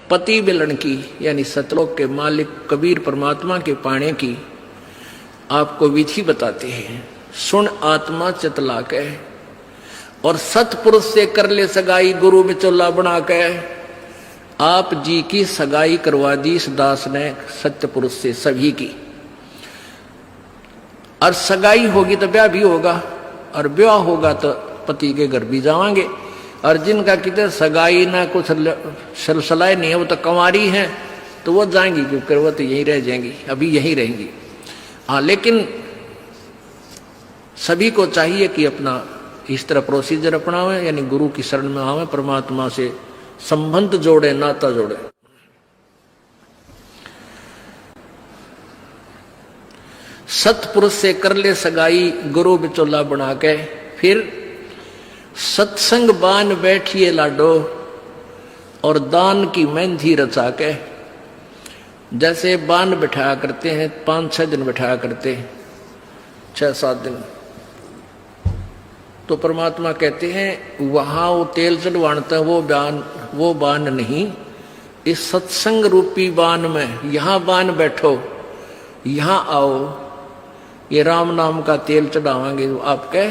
पति मिलन की यानी सतलोक के मालिक कबीर परमात्मा के पाने की आपको विधि बताते हैं। सुन आत्मा चितला के और सतपुरुष से कर ले सगाई, गुरु बिचौला बना के आप जी की सगाई करवा दी इस दास ने सत्य पुरुष से सभी की। और सगाई होगी तो ब्याह भी होगा, और ब्याह होगा तो पति के घर भी जावांगे। और जिनका कितने सगाई ना कुछ सलसलाए नहीं है, वो तो कंवारी हैं, तो वो जाएंगी, क्योंकि वो तो यहीं रह जाएंगी, अभी यहीं रहेंगी। हाँ, लेकिन सभी को चाहिए कि अपना इस तरह प्रोसीजर अपनावें, यानी गुरु की शरण में आवे, परमात्मा से संबंध जोड़े, नाता जोड़े। सतपुरुष से कर ले सगाई, गुरु बिचौला बना के, फिर सत्संग बान बैठिए लाडो और दान की मेहंदी रचा के। जैसे बान बिठाया करते हैं, 5-6 दिन बिठाया करते हैं, 6-7 दिन, तो परमात्मा कहते हैं वहां वो तेल चढ़वाता वो बान नहीं, इस सत्संग रूपी बान में यहां बान बैठो, यहां आओ, ये राम नाम का तेल चढ़ावांगे आपके,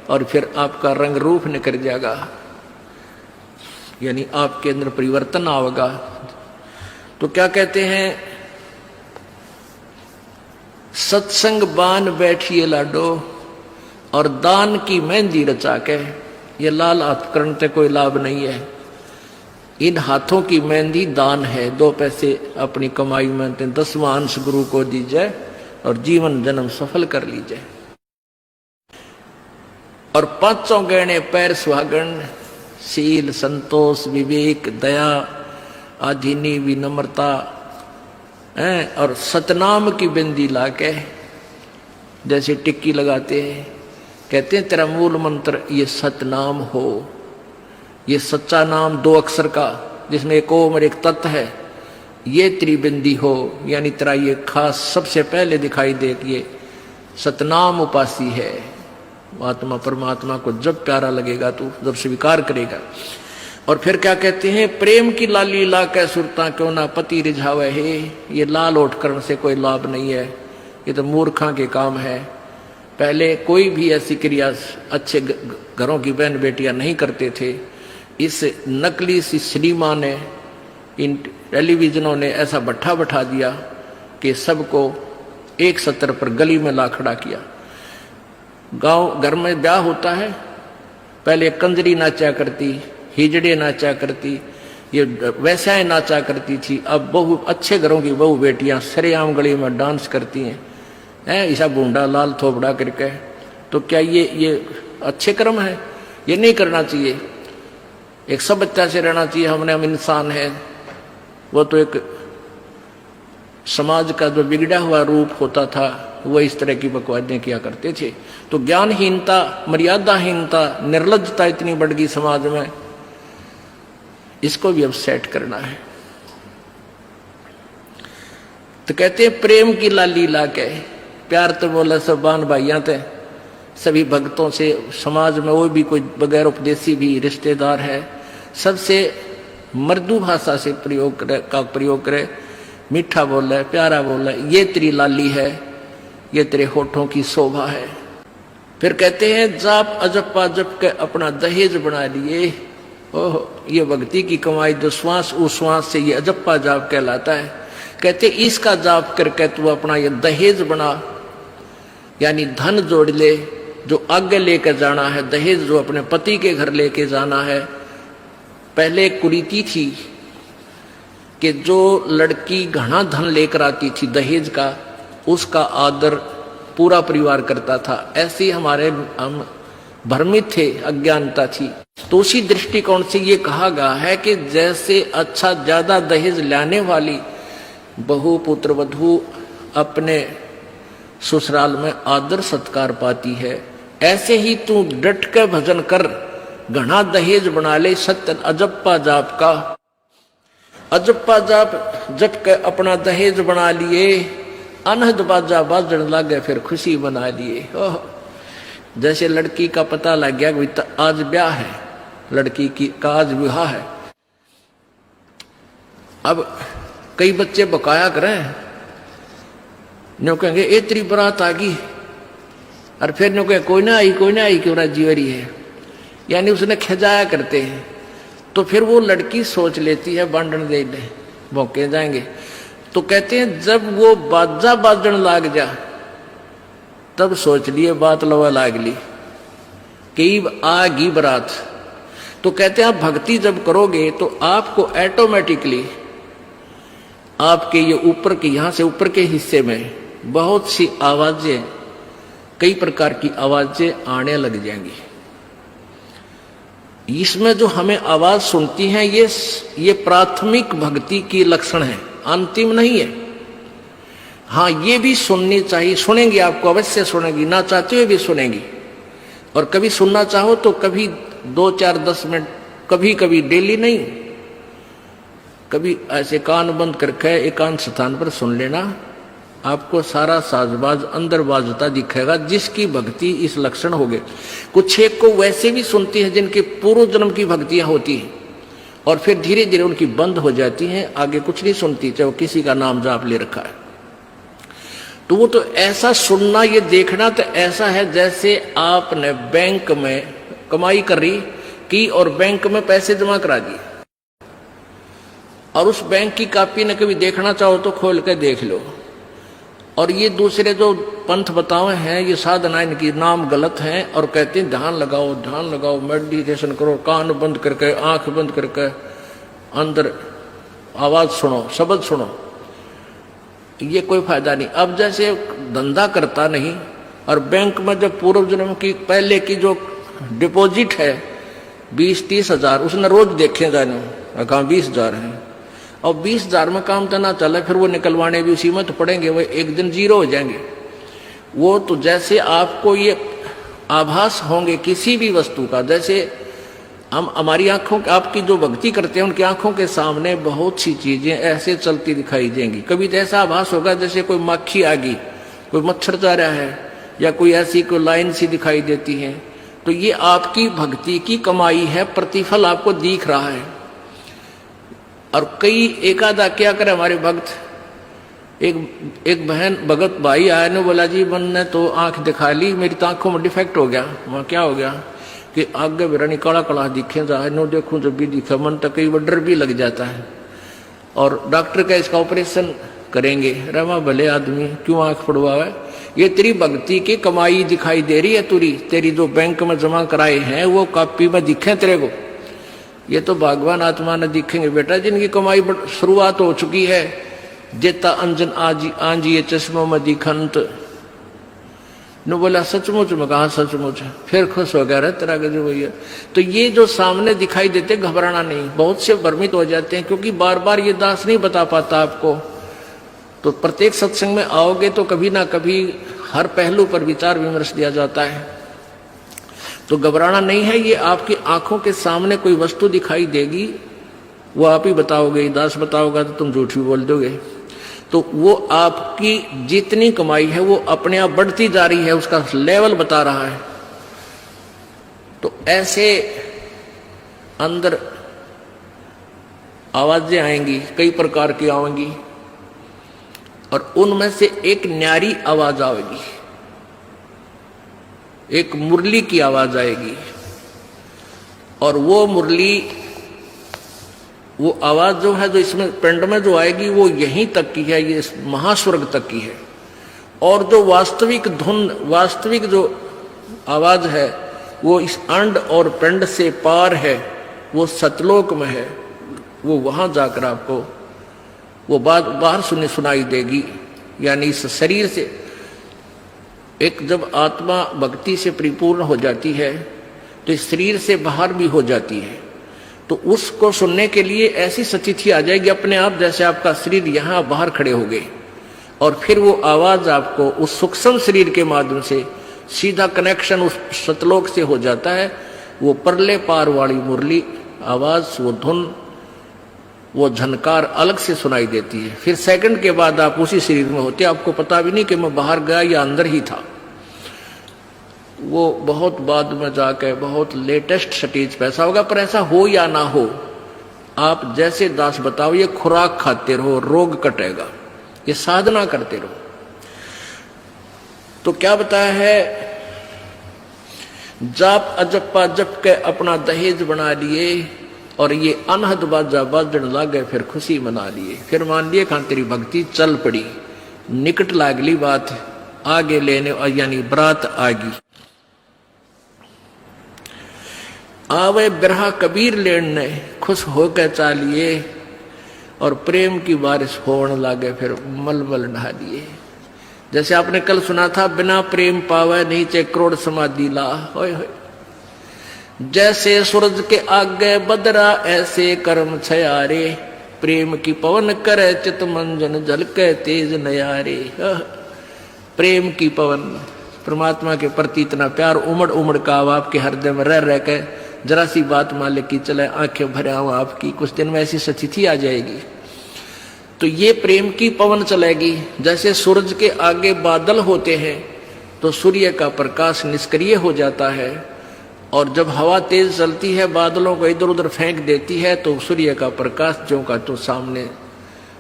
और फिर आपका रंग रूप निकल जाएगा, यानी आपके अंदर परिवर्तन आएगा। तो क्या कहते हैं, सत्संग बान बैठिए लाडो और दान की मेहंदी रचा के। ये लाल हाथ करने से कोई लाभ नहीं है, इन हाथों की मेहंदी दान है। 2 पैसे अपनी कमाई में 10वां अंश गुरु को दीजिए और जीवन जन्म सफल कर लीजिए। और 5 गहने पैर सुहागन, शील, संतोष, विवेक, दया, आधीनी, विनम्रता, और सतनाम की बिंदी लाके जैसे टिक्की लगाते हैं, कहते हैं तेरा मूल मंत्र ये सतनाम हो, ये सच्चा नाम 2 अक्षर का जिसमें एक ओम और एक तत् है, ये त्रिबिंदी हो, यानी तेरा ये खास सबसे पहले दिखाई दे कि ये सतनाम उपासी है। आत्मा परमात्मा को जब प्यारा लगेगा तू जब स्वीकार करेगा। और फिर क्या कहते हैं, प्रेम की लाली ला कै सुरता क्यों ना पति रिझावे है। ये लाल ओठ करने से कोई लाभ नहीं है, ये तो मूर्खा के काम है। पहले कोई भी ऐसी क्रिया अच्छे घरों की बहन बेटियां नहीं करते थे। इस नकली सी सिनेमा ने, इन टेलीविजनों ने ऐसा भट्ठा बैठा दिया कि सबको एक सत्र पर गली में ला खड़ा किया। गांव घर में ब्याह होता है, पहले कंजरी नाचा करती, हिजड़े नाचा करती, ये वैश्याएं नाचा करती थी। अब बहु अच्छे घरों की बहु बेटियां सरेआम गली में डांस करती हैं, ऐसा बूंदा लाल थोपड़ा करके। तो क्या ये अच्छे कर्म है? ये नहीं करना चाहिए। एक सभ्यता से रहना चाहिए। हम इंसान हैं। वो तो एक समाज का जो बिगड़ा हुआ रूप होता था वो इस तरह की बकवादें किया करते थे। तो ज्ञानहीनता, मर्यादाहीनता, निर्लज्जता इतनी बढ़ गई समाज में, इसको भी अब सेट करना है। तो कहते हैं प्रेम की लाली ला के, प्यार तो बोला सब बान भाइयां थे, सभी भक्तों से, समाज में वो भी कोई बगैर उपदेशी भी रिश्तेदार है, सबसे मृदु भाषा से प्रयोग करे, मीठा बोले, प्यारा बोले, ये तेरी लाली है, ये तेरे होठों की शोभा है। फिर कहते हैं जाप अजप्पा जप के अपना दहेज बना लिए। ओह, ये भक्ति की कमाई जो श्वास उस श्वास से ये अजप्पा जाप कहलाता है। कहते इसका जाप करके तू अपना ये दहेज बना, यानी धन जोड़ ले जो आगे लेकर जाना है। दहेज जो अपने पति के घर लेके जाना है। पहले एक कुरीति थी कि जो लड़की घना धन लेकर आती थी दहेज का, उसका आदर पूरा परिवार करता था। ऐसे हमारे हम भ्रमित थे, अज्ञानता थी। तो उसी दृष्टिकोण से ये कहा गया है कि जैसे अच्छा ज्यादा दहेज लाने वाली बहु पुत्र वधू अपने ससुराल में आदर सत्कार पाती है, ऐसे ही तू डट के भजन कर, घना दहेज बना ले। सत्य अजप्पा जाप का, अजप्पा जाप जप के अपना दहेज बना लिए। अनहद बाजा बाजन लागे फिर खुशी बना लिए। ओह, जैसे लड़की का पता लग गया कि आज ब्याह है, लड़की की का आज विवाह है, अब कई बच्चे बकाया करें, न्यू कहेंगे ए तेरी बारात आ गई, और फिर न्यू कहें कोई ना आई क्यों ना जीवरी है, यानी उसने खजाया करते हैं। तो फिर वो लड़की सोच लेती है बांधन दे ले भौंके जाएंगे। तो कहते हैं जब वो बाजा बाजन लाग जा तब सोच लिए बात लवा लाग ली कि आ गई बारात। तो कहते हैं आप भक्ति जब करोगे तो आपको ऑटोमेटिकली आपके ये ऊपर के यहां से ऊपर के हिस्से में बहुत सी आवाजें, कई प्रकार की आवाजें आने लग जाएंगी। इसमें जो हमें आवाज सुनती हैं ये प्राथमिक भक्ति की लक्षण है, अंतिम नहीं है। हाँ, ये भी सुननी चाहिए, सुनेंगी, आपको अवश्य सुनेंगी, ना चाहते हुए भी सुनेंगी। और कभी सुनना चाहो तो कभी 2, 4, 10 मिनट, कभी कभी डेली नहीं, कभी ऐसे कान बंद करके एकांत स्थान पर सुन लेना, आपको सारा साजबाज अंदर बाजता दिखेगा, जिसकी भक्ति इस लक्षण हो गए। कुछ एक को वैसे भी सुनती है जिनके पूर्व जन्म की भक्तियां होती हैं और फिर धीरे धीरे उनकी बंद हो जाती हैं, आगे कुछ नहीं सुनती, चाहे वो किसी का नाम जाप ले रखा है। तो वो तो ऐसा सुनना, ये देखना तो ऐसा है जैसे आपने बैंक में कमाई करी की और बैंक में पैसे जमा करा दिए, और उस बैंक की कॉपी ने कभी देखना चाहो तो खोल के देख लो। और ये दूसरे जो पंथ बताए हैं, ये साधना, इनकी नाम गलत हैं और कहते हैं ध्यान लगाओ, मेडिटेशन करो, कान बंद करके, आंख बंद करके, अंदर आवाज सुनो, शब्द सुनो। ये कोई फायदा नहीं। अब जैसे धंधा करता नहीं और बैंक में जब पूर्व जन्म की पहले की जो डिपॉजिट है 20-30 हजार, उसने रोज देखे जाने, कहा 20,000 है, और 20,000 में काम तो ना चले, फिर वो निकलवाने भी उसी में तो पड़ेंगे, वो एक दिन जीरो हो जाएंगे। वो तो जैसे आपको ये आभास होंगे किसी भी वस्तु का, जैसे हम हमारी आंखों, आपकी जो भक्ति करते हैं उनकी आंखों के सामने बहुत सी चीजें ऐसे चलती दिखाई देंगी। कभी तो ऐसा आभास होगा जैसे कोई मक्खी आ गई, कोई मच्छर जा रहा है, या कोई ऐसी कोई लाइन सी दिखाई देती है। तो ये आपकी भक्ति की कमाई है, प्रतिफल आपको दिख रहा है। और कई एकादा क्या करे हमारे भक्त, एक बहन भगत भाई आया ने बोला जी मैंने तो आंख दिखा ली, मेरी तो आंखों में डिफेक्ट हो गया। वहाँ क्या हो गया कि आगे बेरानी काला काला दिखे जाए, नो देखूं जब भी दिखा, मन तक कई डर भी लग जाता है। और डॉक्टर का इसका ऑपरेशन करेंगे, रमा भले आदमी क्यों आंख पड़वावे, ये तेरी भक्ति की कमाई दिखाई दे रही है, तेरी जो बैंक में जमा कराए हैं वो कॉपी में दिखे तेरे को। ये तो भगवान आत्मा ने दिखेंगे बेटा, जिनकी कमाई शुरुआत हो चुकी है। जेता अंजन आंजिए चश्मों में दिखंत, नो बोला सचमुच में, कहा सचमुच, फिर खुश हो गया रे तेरा गजब भैया। तो ये जो सामने दिखाई देते घबराना नहीं। बहुत से भ्रमित हो जाते हैं क्योंकि बार बार ये दास नहीं बता पाता आपको। तो प्रत्येक सत्संग में आओगे तो कभी ना कभी हर पहलू पर विचार विमर्श दिया जाता है। तो घबराना नहीं है। ये आपकी आंखों के सामने कोई वस्तु दिखाई देगी, वो आप ही बताओगे, दास बताओगा तो तुम झूठ भी बोल दोगे। तो वो आपकी जितनी कमाई है वो अपने आप बढ़ती जा रही है, उसका लेवल बता रहा है। तो ऐसे अंदर आवाजें आएंगी, कई प्रकार की आएंगी, और उनमें से एक न्यारी आवाज आएगी, एक मुरली की आवाज आएगी। और वो मुरली, वो आवाज जो है, जो इसमें पिंड में जो आएगी वो यहीं तक की है, ये महास्वर्ग तक की है। और जो वास्तविक धुन, वास्तविक जो आवाज है वो इस अंड और पिंड से पार है, वो सतलोक में है। वो वहां जाकर आपको वो बात बाहर सुनाई देगी। यानी इस शरीर से एक जब आत्मा भक्ति से परिपूर्ण हो जाती है तो इस शरीर से बाहर भी हो जाती है। तो उसको सुनने के लिए ऐसी स्थिति आ जाएगी अपने आप, जैसे आपका शरीर यहाँ बाहर खड़े हो गए, और फिर वो आवाज आपको उस सूक्ष्म शरीर के माध्यम से सीधा कनेक्शन उस सतलोक से हो जाता है। वो परले पार वाली मुरली आवाज, वो धुन, वो झनकार अलग से सुनाई देती है। फिर सेकंड के बाद आप उसी शरीर में होते, आपको पता भी नहीं कि मैं बाहर गया या अंदर ही था। वो बहुत बाद में जाके बहुत लेटेस्ट स्टेज पे ऐसा होगा, पर ऐसा हो या ना हो, आप जैसे दास बताओ, ये खुराक खाते रहो, रोग कटेगा, ये साधना करते रहो। तो क्या बताया है, जाप अजप्पा जप के अपना दहेज बना लिए, और ये अनहद बाजा बाजन लागे फिर खुशी मना लिए। फिर मान लिए खान तेरी भक्ति चल पड़ी, निकट लागली बात आगे लेने, यानी बरात आगी। आवे बिरहा कबीर लेने खुश होकर चालिए, और प्रेम की बारिश होने लागे फिर मलमल नहा दिए। जैसे आपने कल सुना था, बिना प्रेम पावे नीचे करोड़ समाधि ला। होय होय। जैसे सूरज के आगे बदरा ऐसे कर्म छयारे, प्रेम की पवन करे चित मंजन झलके तेज नयारे। प्रेम की पवन, परमात्मा के प्रति इतना प्यार उमड़ उमड़ का अब आपके हृदय में रह रह के जरा सी बात मालिक की चले आंखें भरे आऊं आपकी, कुछ दिन में ऐसी स्थिति आ जाएगी। तो ये प्रेम की पवन चलेगी। जैसे सूरज के आगे बादल होते हैं तो सूर्य का प्रकाश निष्क्रिय हो जाता है, और जब हवा तेज चलती है बादलों को इधर उधर फेंक देती है तो सूर्य का प्रकाश जो का तो सामने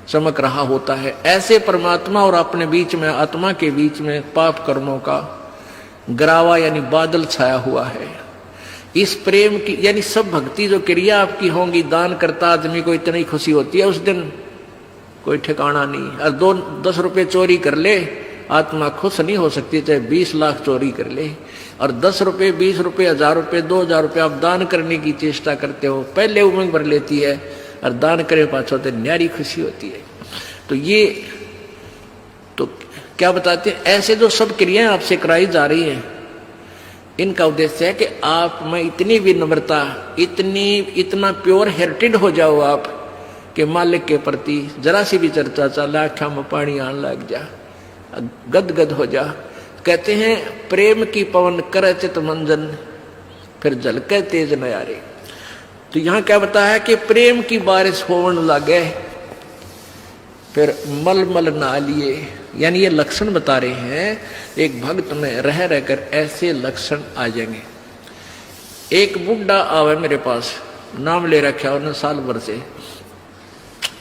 चमक रहा होता है। ऐसे परमात्मा और अपने बीच में, आत्मा के बीच में पाप कर्मों का गरावा यानी बादल छाया हुआ है। इस प्रेम की यानी सब भक्ति जो क्रिया आपकी होंगी, दान करता आदमी को इतनी खुशी होती है, उस दिन कोई ठिकाना नहीं। और 10 रुपये चोरी कर ले, आत्मा खुश नहीं हो सकती, चाहे 20 लाख चोरी कर ले। और 10 रुपये, 20 रुपये, 1000 रुपये, 2000 रुपये आप दान करने की चेष्टा करते हो, पहले उमंग भर लेती है, और दान करे पाछो तो न्यारी खुशी होती है। तो ये तो क्या बताते हैं, ऐसे जो सब क्रियाएं आपसे कराई जा रही हैं, इनका उद्देश्य है कि आप में इतनी विनम्रता, इतना प्योर हार्टेड हो जाओ आप कि मालिक के प्रति जरा सी भी चर्चा चला आँखों में पानी आने लग जा, गदगद हो जा। कहते हैं प्रेम की पवन करे चित मंजन फिर झलके तेज नयारे। तो यहाँ क्या बताया है कि प्रेम की बारिश होने लगे फिर मलमल नहा लिए, यानी ये लक्षण बता रहे हैं एक भक्त में रह रहकर ऐसे लक्षण आ जाएंगे। एक बुढ़ा आवे मेरे पास, नाम ले रखा उन्होंने साल भर से।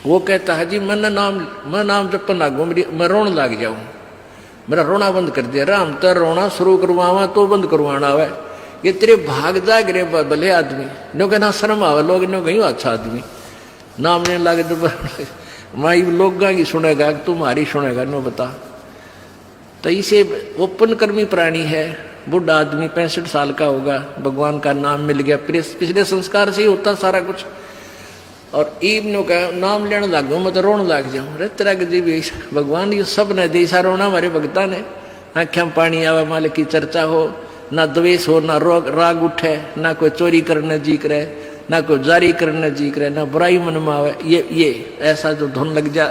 वो कहता है जी मैं नाम जपन लागू, मैं रोन लग जाऊं, मेरा रोना बंद कर दिया। राम तो रोना शुरू करवावा तो बंद करवाना है, ये तेरे भाग जा गिरे भले आदमी नो कहना शर्म आवे, लोग नो कहीं अच्छा आदमी नाम लेने लगे तो माई लोग की सुनेगा तुम्हारी सुनेगा नो बता। तो इसे ओपन कर्मी प्राणी है, बुढ़ा आदमी 65 साल का होगा, भगवान का नाम मिल गया, पिछले संस्कार से ही होता सारा कुछ। और ईब नो कह नाम लेने लग गो मैं तो रोने लग जाऊं। रे तेरा जी भगवान ये सब ने देसा रोना हमारे भगता ने, आँखें में पानी आवे, मालिक की चर्चा हो, ना द्वेष हो, ना राग उठे, ना कोई चोरी करने जी करे, ना कोई जारी करने जी करे, ना बुराई मन में आवे, ये ऐसा जो धुन लग जा।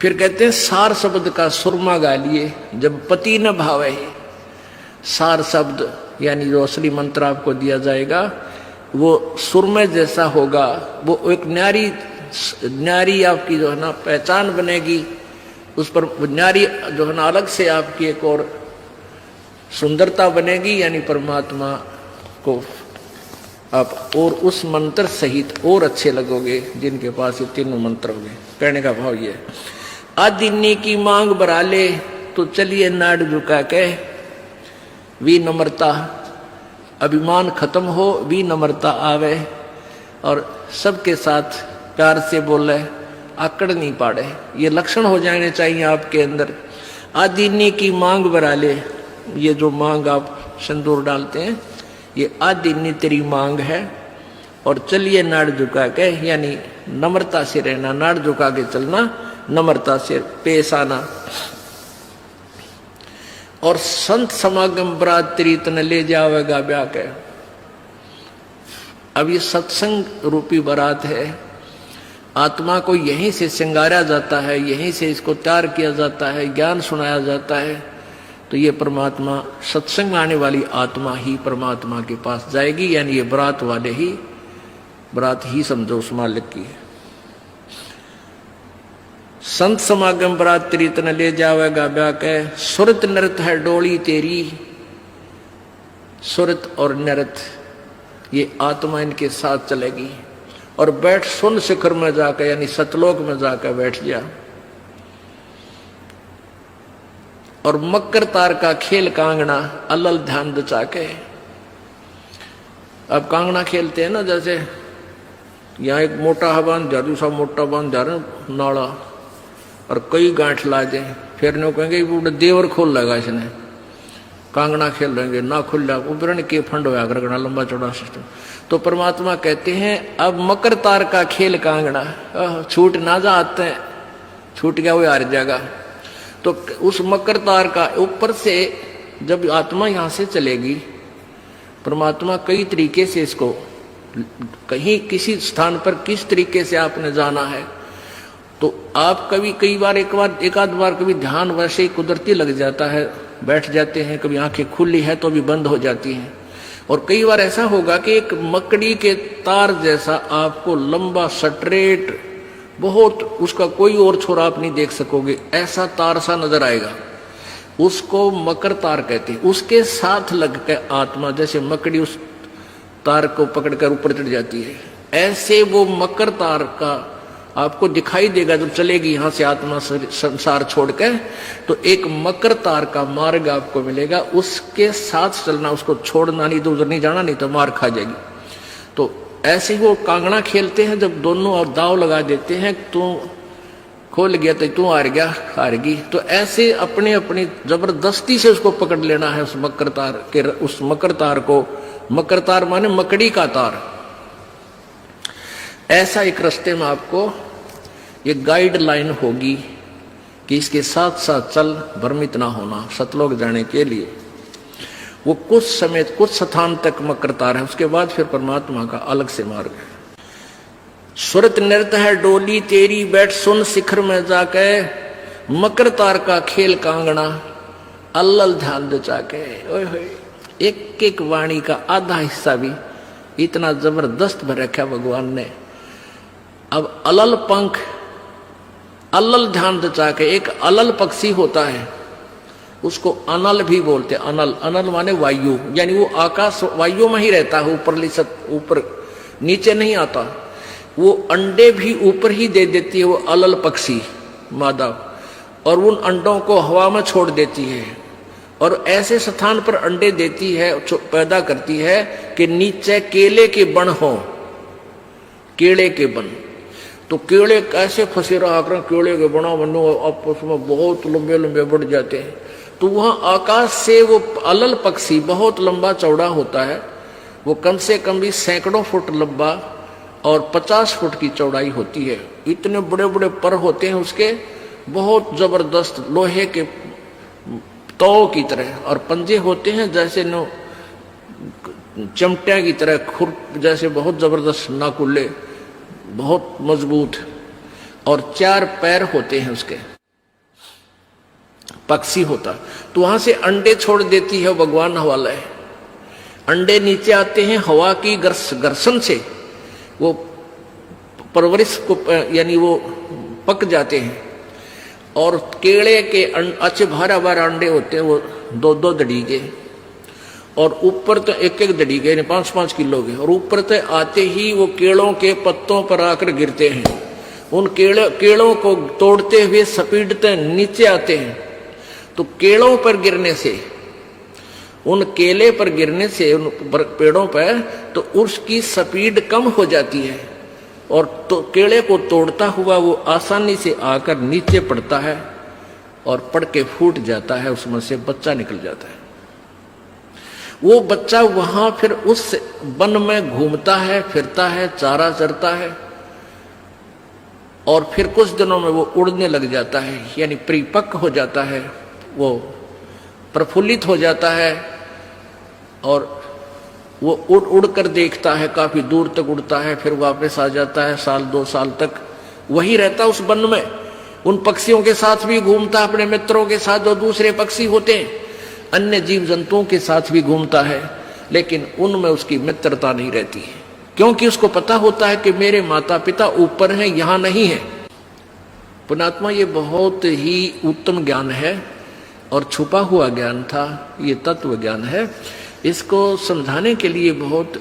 फिर कहते हैं सार शब्द का सुरमा गा लिए जब पति न भावे। सार शब्द यानी जो असली मंत्र आपको दिया जाएगा वो सुरमे जैसा होगा, वो एक न्यारी आपकी जो है ना पहचान बनेगी, उस पर न्यारी जो है ना अलग से आपकी एक और सुंदरता बनेगी, यानी परमात्मा को आप और उस मंत्र सहित और अच्छे लगोगे जिनके पास ये तीनों मंत्र होंगे। कहने का भाव ये, आदिन्नी की मांग बरा ले तो चलिए नाड़ झुका के, विनम्रता अभिमान खत्म हो, विनम्रता आवे, और सबके साथ प्यार से बोले, आकड़ नहीं पाड़े, ये लक्षण हो जाने चाहिए आपके अंदर। आदिन्नी की मांग बरा ले, ये जो मांग आप सिंदूर डालते हैं ये आदिन्नी तेरी मांग है, और चलिए नाड़ झुका के, यानी नम्रता से रहना, नाड़ झुका के चलना, नम्रता से पेश आना। और संत समागम बरात तेरी तन ले जावेगा ब्याह के। अब ये सत्संग रूपी बारात है, आत्मा को यहीं से श्रृंगारा जाता है, यहीं से इसको तैयार किया जाता है, ज्ञान सुनाया जाता है। तो ये परमात्मा सत्संग में आने वाली आत्मा ही परमात्मा के पास जाएगी, यानी ये बरात वाले ही बरात ही समझो उस मालिक की। संत समागम बरात तेरी तन ले जावेगा ब्याह के, सुरत नृत है डोली तेरी। सुरत और नृत ये आत्मा इनके साथ चलेगी, और बैठ सुन शिखर में जाकर यानी सतलोक में जाकर बैठ गया। और मकर तार का खेल कांगना अलल ध्यान दचा के। अब कांगना खेलते हैं ना, जैसे यहाँ एक मोटा बांध जा दूसरा मोटा बांध जा रहे नाड़ा और कई गांठ ला दे, फिर नो कहेंगे वो देवर खोल लेगा इसने, कांगना खेल रहेंगे ना खुल जा उपरण के फंड होया करना लंबा चौड़ा सिस्टम। तो परमात्मा कहते हैं अब मकर तार का खेल कांगना, छूट ना जाते हैं, छूट गया वो हार जाएगा। तो उस मकर तार का ऊपर से जब आत्मा यहां से चलेगी, परमात्मा कई तरीके से इसको कहीं किसी स्थान पर किस तरीके से आपने जाना है, तो आप कभी कई बार एक आध बार कभी ध्यान वैसे ही कुदरती लग जाता है, बैठ जाते हैं, कभी आंखें खुली है तो भी बंद हो जाती हैं। और कई बार ऐसा होगा कि एक मकड़ी के तार जैसा आपको लंबा स्ट्रेट बहुत, उसका कोई और छोर आप नहीं देख सकोगे, ऐसा तार सा नजर आएगा, उसको मकर तार कहते हैं। उसके साथ लग के आत्मा जैसे मकड़ी उस तार को पकड़कर ऊपर चढ़ जाती है, ऐसे वो मकर तार का आपको दिखाई देगा जब चलेगी यहां से आत्मा संसार छोड़ के। तो एक मकर तार का मार्ग आपको मिलेगा, उसके साथ चलना, उसको छोड़ना नहीं, तो उधर नहीं जाना, नहीं तो मार खा जाएगी। तो ऐसे ही वो कांगड़ा खेलते हैं, जब दोनों और दाव लगा देते हैं, तू खोल गया तो तू हार गया, हारगी। तो ऐसे अपने अपनी जबरदस्ती से उसको पकड़ लेना है, उस मकर तार के, उस मकर तार को। मकर तार माने मकड़ी का तार। ऐसा एक रास्ते में आपको ये गाइडलाइन होगी कि इसके साथ साथ चल, भ्रमित ना होना। सतलोक जाने के लिए वो कुछ समय कुछ स्थान तक मकर तार है, उसके बाद फिर परमात्मा का अलग से मार्ग है। सुरत नृत्य है डोली तेरी, बैठ सुन शिखर में जाके, मकर तार का खेल कांगना अल्लल ध्यान दचा के। ओए होए, एक एक वाणी का आधा हिस्सा भी इतना जबरदस्त भर रखा भगवान ने। अब अलल पंख, अलल ध्यान दचा के, एक अलल पक्षी होता है, उसको अनल भी बोलते हैं। अनल, अनल माने वायु, यानी वो आकाश वायु में ही रहता है, ऊपर नीचे नहीं आता। वो अंडे भी ऊपर ही दे देती है, वो अलल पक्षी मादा, और उन अंडों को हवा में छोड़ देती है, और ऐसे स्थान पर अंडे देती है, पैदा करती है कि नीचे केले के बन हो, केले के बन। तो केले कैसे फंसे रहा कर, केले के बना बनो आपस में बहुत लंबे लंबे बढ़ जाते हैं। तो वहां आकाश से वो अलल पक्षी बहुत लंबा चौड़ा होता है, वो कम से कम भी सैकड़ों फुट लंबा और 50 फुट की चौड़ाई होती है। इतने बड़े बड़े पर होते हैं उसके, बहुत जबरदस्त लोहे के तौ की तरह, और पंजे होते हैं जैसे नो चमटिया की तरह, खुर जैसे बहुत जबरदस्त नाकुल्ले, बहुत मजबूत, और 4 पैर होते हैं उसके, पक्षी होता। तो वहां से अंडे छोड़ देती है भगवान हवाला है। अंडे नीचे आते हैं हवा की घर्षण से, वो परवरिश को यानी वो पक जाते हैं। और केले के अच्छे भारा भारा अंडे होते हैं, वो 2-2 दड़ी के, और ऊपर तो 1-1 दड़ी के, 5-5 किलो के, और ऊपर तो आते ही वो केलों के पत्तों पर आकर गिरते हैं। उन केलों को तोड़ते हुए सपीटते नीचे आते हैं। तो केलों पर गिरने से, उन केले पर गिरने से, उन पेड़ों पर, तो उसकी स्पीड कम हो जाती है, और तो केले को तोड़ता हुआ वो आसानी से आकर नीचे पड़ता है, और पड़ के फूट जाता है, उसमें से बच्चा निकल जाता है। वो बच्चा वहां फिर उस वन में घूमता है, फिरता है, चारा चरता है, और फिर कुछ दिनों में वो उड़ने लग जाता है, यानी परिपक्व हो जाता है, वो प्रफुल्लित हो जाता है, और वो उड़ कर देखता है, काफी दूर तक उड़ता है, फिर वापस आ जाता है, 1-2 साल तक वही रहता उस वन में। उन पक्षियों के साथ भी घूमता, अपने मित्रों के साथ जो दूसरे पक्षी होते हैं, अन्य जीव जंतुओं के साथ भी घूमता है, लेकिन उनमें उसकी मित्रता नहीं रहती है, क्योंकि उसको पता होता है कि मेरे माता पिता ऊपर हैं, यहां नहीं है। पुण्यात्मा, ये बहुत ही उत्तम ज्ञान है और छुपा हुआ ज्ञान था, ये तत्व ज्ञान है। इसको समझाने के लिए बहुत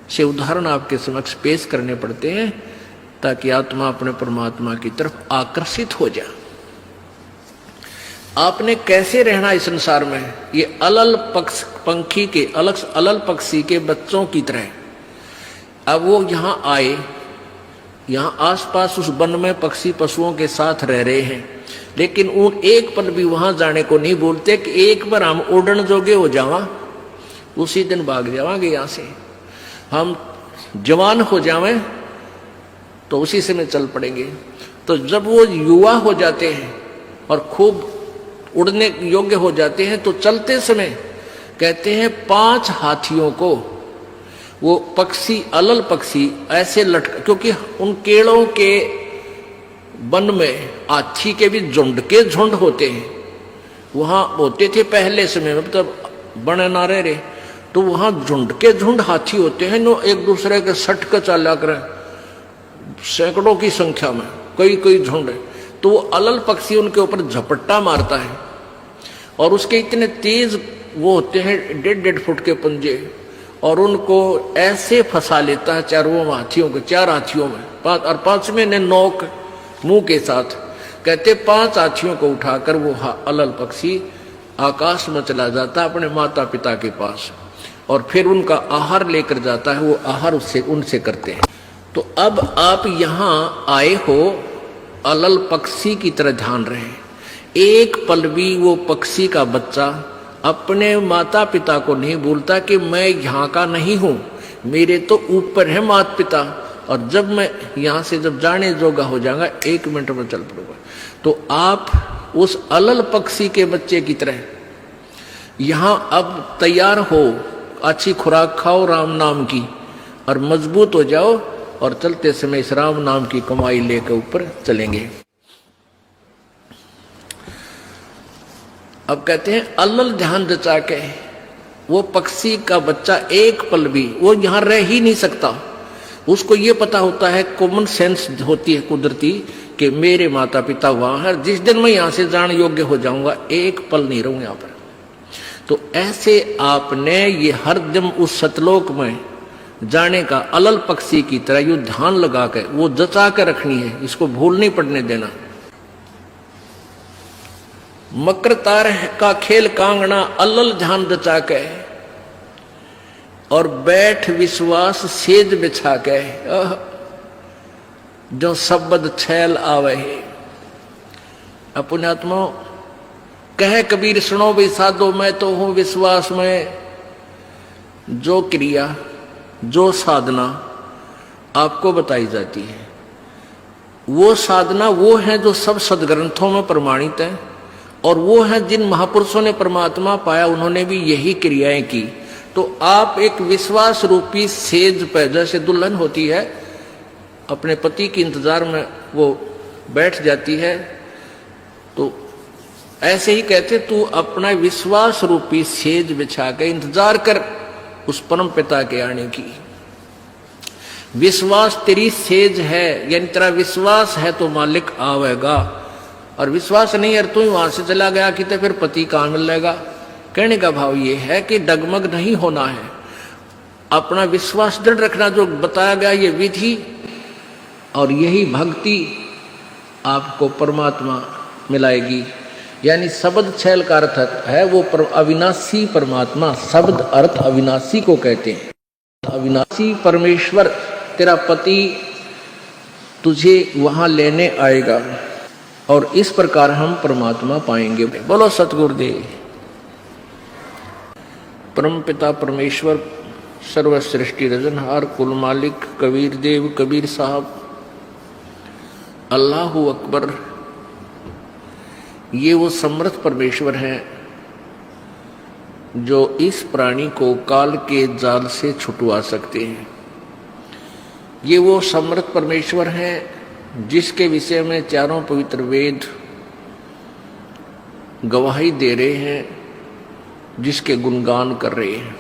से उदाहरण आपके समक्ष पेश करने पड़ते हैं ताकि आत्मा अपने परमात्मा की तरफ आकर्षित हो जाए। आपने कैसे रहना इस संसार में, ये अलल पंखी के अलल पक्षी के बच्चों की तरह। अब वो यहाँ आए, यहाँ आसपास उस वन में पक्षी पशुओं के साथ रह रहे हैं, लेकिन उन एक पल भी वहां जाने को नहीं बोलते कि एक बार हम उड़न जोगे हो जावा, उसी दिन भाग जावांगे यहाँ से, हम जवान हो जावें तो उसी समय चल पड़ेंगे। तो जब वो युवा हो जाते हैं और खूब उड़ने योग्य हो जाते हैं तो चलते समय कहते हैं 5 हाथियों को वो पक्षी अलल पक्षी ऐसे लटका, क्योंकि उन केड़ों के वन में हाथी के भी झुंड के झुंड होते हैं, वहां होते थे पहले समय में, मतलब बने ना रहे, तो वहां झुंड के झुंड हाथी होते हैं, नो एक दूसरे के सट कर चला कर सैकड़ों की संख्या में, कई झुंड है। तो वो अलल पक्षी उनके ऊपर झपट्टा मारता है और उसके इतने तेज वो होते हैं 1.5 फुट के पंजे, और उनको ऐसे फंसा लेता है चारों हाथियों को, 4 हाथियों में, 5 और 5वें ने नोक मुंह के साथ। कहते 5 हाथियों को उठाकर वो अलल पक्षी आकाश में चला जाता है अपने माता पिता के पास, और फिर उनका आहार लेकर जाता है, वो आहार उससे उनसे करते हैं। तो अब आप यहाँ आए हो अलल पक्षी की तरह ध्यान रहे, एक पल भी वो पक्षी का बच्चा अपने माता पिता को नहीं भूलता कि मैं यहाँ का नहीं हूं, मेरे तो ऊपर है माता पिता, और जब मैं यहाँ से जब जाने जोगा हो जाऊंगा 1 मिनट में चल पड़ूंगा। तो आप उस अलल पक्षी के बच्चे की तरह यहाँ अब तैयार हो, अच्छी खुराक खाओ राम नाम की और मजबूत हो जाओ, और चलते समय इस राम नाम की कमाई लेकर ऊपर चलेंगे। अब कहते हैं अलल ध्यान जचा के वो पक्षी का बच्चा एक पल भी वो यहां रह ही नहीं सकता, उसको ये पता होता है, कॉमन सेंस होती है कुदरती कि मेरे माता पिता वहां है, जिस दिन मैं यहां से जान योग्य हो जाऊंगा एक पल नहीं रहूंगा यहां पर। तो ऐसे आपने ये हर दम उस सतलोक में जाने का अलल पक्षी की तरह यू ध्यान लगा के वो जचा के रखनी है, इसको भूल नहीं पड़ने देना। मकर तार का खेल कांगना अलल ध्यान जचा के, और बैठ विश्वास सेज बिछा के, जो शब्द छैल आवे है। पुण्यात्मा कहे कबीर सुनो भी साधो, मैं तो हूं विश्वास में, जो क्रिया जो साधना आपको बताई जाती है वो साधना वो है जो सब सदग्रंथों में प्रमाणित है, और वो है जिन महापुरुषों ने परमात्मा पाया उन्होंने भी यही क्रियाएं की। तो आप एक विश्वास रूपी सेज पे, जैसे दुल्हन होती है अपने पति के इंतजार में वो बैठ जाती है, तो ऐसे ही कहते तू अपना विश्वास रूपी सेज बिछा के इंतजार कर उस परम पिता के आने की। विश्वास तेरी सेज है, यानी तेरा विश्वास है तो मालिक आवेगा, और विश्वास नहीं है तू ही वहां से चला गया कि तो फिर पति कहां मिलेगा। कहने का भाव ये है कि डगमग नहीं होना है, अपना विश्वास दृढ़ रखना, जो बताया गया ये विधि और यही भक्ति आपको परमात्मा मिलाएगी। यानी शब्द छैल का अर्थ है वो अविनाशी परमात्मा, शब्द अर्थ अविनाशी को कहते हैं। अविनाशी परमेश्वर तेरा पति तुझे वहां लेने आएगा, और इस प्रकार हम परमात्मा पाएंगे। बोलो सतगुरुदेव। परम पिता परमेश्वर सर्व सृष्टि रजनहार कुल मालिक कबीर देव कबीर साहब अल्लाहु अकबर, ये वो समर्थ परमेश्वर हैं जो इस प्राणी को काल के जाल से छुटवा सकते हैं। ये वो समर्थ परमेश्वर हैं जिसके विषय में चारों पवित्र वेद गवाही दे रहे हैं, जिसके गुणगान कर रहे हैं।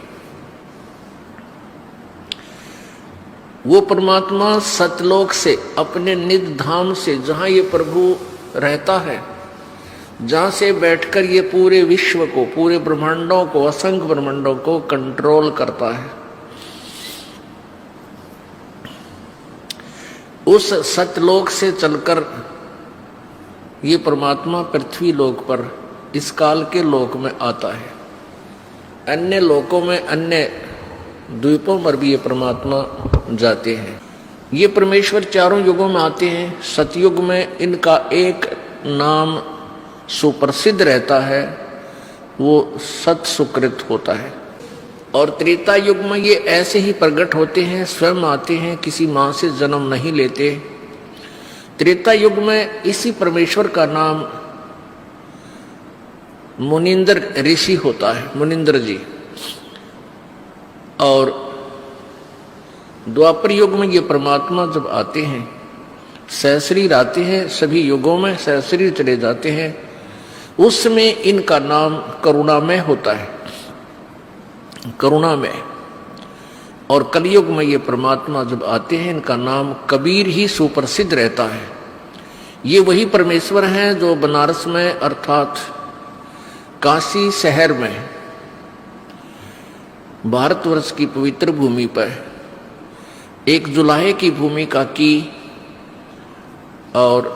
वो परमात्मा सतलोक से अपने निज धाम से, जहां ये प्रभु रहता है, जहां से बैठकर ये पूरे विश्व को, पूरे ब्रह्मांडों को, असंख्य ब्रह्मांडों को कंट्रोल करता है। उस सतलोक से चलकर ये परमात्मा पृथ्वी लोक पर इस काल के लोक में आता है। अन्य लोकों में, अन्य द्वीपों पर भी ये परमात्मा जाते हैं। ये परमेश्वर चारों युगों में आते हैं। सतयुग में इनका एक नाम सुप्रसिद्ध रहता है, वो सत सुकृत होता है। और त्रेता युग में ये ऐसे ही प्रकट होते हैं, स्वयं आते हैं, किसी माँ से जन्म नहीं लेते। त्रेता युग में इसी परमेश्वर का नाम मुनिंदर ऋषि होता है, मुनिंदर जी। और द्वापर युग में ये परमात्मा जब आते हैं, सहस्रीर आते हैं, सभी युगों में सहस्रीर चले जाते हैं, उसमें इनका नाम करुणामय होता है, करुणामय। और कलयुग में ये परमात्मा जब आते हैं, इनका नाम कबीर ही सुप्रसिद्ध रहता है। ये वही परमेश्वर हैं जो बनारस में अर्थात काशी शहर में भारतवर्ष की पवित्र भूमि पर एक जुलाहे की भूमिका की और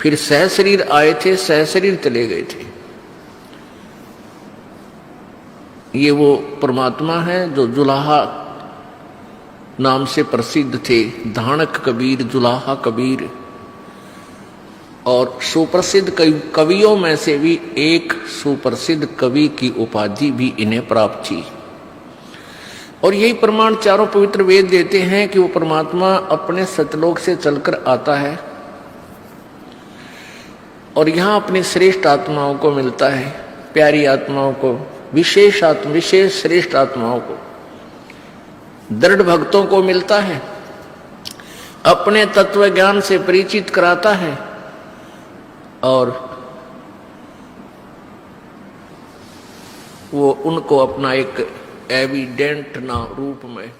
फिर सहशरीर आए थे, सहशरीर चले गए थे। ये वो परमात्मा है जो जुलाहा नाम से प्रसिद्ध थे, धानक कबीर, जुलाहा कबीर। और सुप्रसिद्ध कवियों में से भी एक सुप्रसिद्ध कवि की उपाधि भी इन्हें प्राप्त थी। और यही प्रमाण चारों पवित्र वेद देते हैं कि वो परमात्मा अपने सतलोक से चलकर आता है और यहाँ अपनी श्रेष्ठ आत्माओं को मिलता है, प्यारी आत्माओं को, विशेष श्रेष्ठ आत्माओं को, दृढ़ भक्तों को मिलता है, अपने तत्व ज्ञान से परिचित कराता है और वो उनको अपना एक एविडेंट ना रूप में